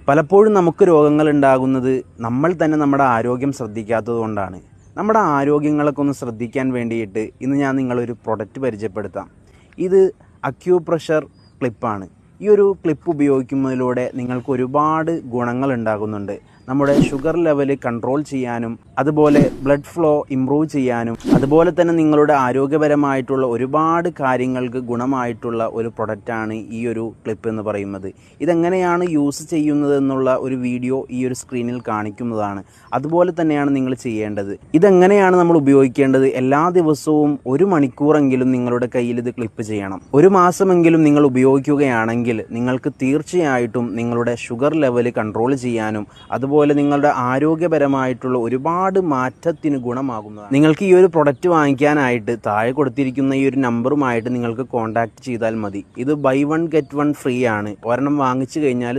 പലപ്പോഴും നമുക്ക് രോഗങ്ങൾ ഉണ്ടാകുന്നത് നമ്മൾ തന്നെ നമ്മുടെ ആരോഗ്യം ശ്രദ്ധിക്കാത്തത് കൊണ്ടാണ്. നമ്മുടെ ആരോഗ്യങ്ങളൊക്കെ ഒന്ന് ശ്രദ്ധിക്കാൻ വേണ്ടിയിട്ട് ഇന്ന് ഞാൻ നിങ്ങളൊരു പ്രൊഡക്റ്റ് പരിചയപ്പെടുത്താം. ഇത് അക്യൂപ്രഷർ ക്ലിപ്പാണ്. ഈ ഒരു ക്ലിപ്പ് ഉപയോഗിക്കുന്നതിലൂടെ നിങ്ങൾക്ക് ഒരുപാട് ഗുണങ്ങൾ ഉണ്ടാകുന്നുണ്ട്. നമ്മുടെ ഷുഗർ ലെവൽ കൺട്രോൾ ചെയ്യാനും അതുപോലെ ബ്ലഡ് ഫ്ലോ ഇമ്പ്രൂവ് ചെയ്യാനും അതുപോലെ തന്നെ നിങ്ങളുടെ ആരോഗ്യപരമായിട്ടുള്ള ഒരുപാട് കാര്യങ്ങൾക്ക് ഗുണമായിട്ടുള്ള ഒരു പ്രൊഡക്റ്റാണ് ഈ ഒരു ക്ലിപ്പ് എന്ന് പറയുന്നത്. ഇതെങ്ങനെയാണ് യൂസ് ചെയ്യുന്നത് എന്നുള്ള ഒരു വീഡിയോ ഈ ഒരു സ്ക്രീനിൽ കാണിക്കുന്നതാണ്. അതുപോലെ തന്നെയാണ് നിങ്ങൾ ചെയ്യേണ്ടത്. ഇതെങ്ങനെയാണ് നമ്മൾ ഉപയോഗിക്കേണ്ടത്? എല്ലാ ദിവസവും 1 മണിക്കൂറെങ്കിലും നിങ്ങളുടെ കയ്യിൽ ഇത് ക്ലിപ്പ് ചെയ്യണം. 1 മാസമെങ്കിലും നിങ്ങൾ ഉപയോഗിക്കുകയാണെങ്കിൽ നിങ്ങൾക്ക് തീർച്ചയായിട്ടും നിങ്ങളുടെ ഷുഗർ ലെവൽ കൺട്രോൾ ചെയ്യാനും അതുപോലെ നിങ്ങളുടെ ആരോഗ്യപരമായിട്ടുള്ള ഒരുപാട് മാറ്റത്തിന് ഗുണമാകുന്നതാണ്. നിങ്ങൾക്ക് ഈ ഒരു പ്രൊഡക്റ്റ് വാങ്ങിക്കാനായിട്ട് താഴെ കൊടുത്തിരിക്കുന്ന ഈ ഒരു നമ്പറുമായിട്ട് നിങ്ങൾക്ക് കോൺടാക്ട് ചെയ്താൽ മതി. ഇത് ബൈ 1 ഗെറ്റ് 1 ഫ്രീ ആണ്. ഒരെണ്ണം വാങ്ങിച്ചു കഴിഞ്ഞാൽ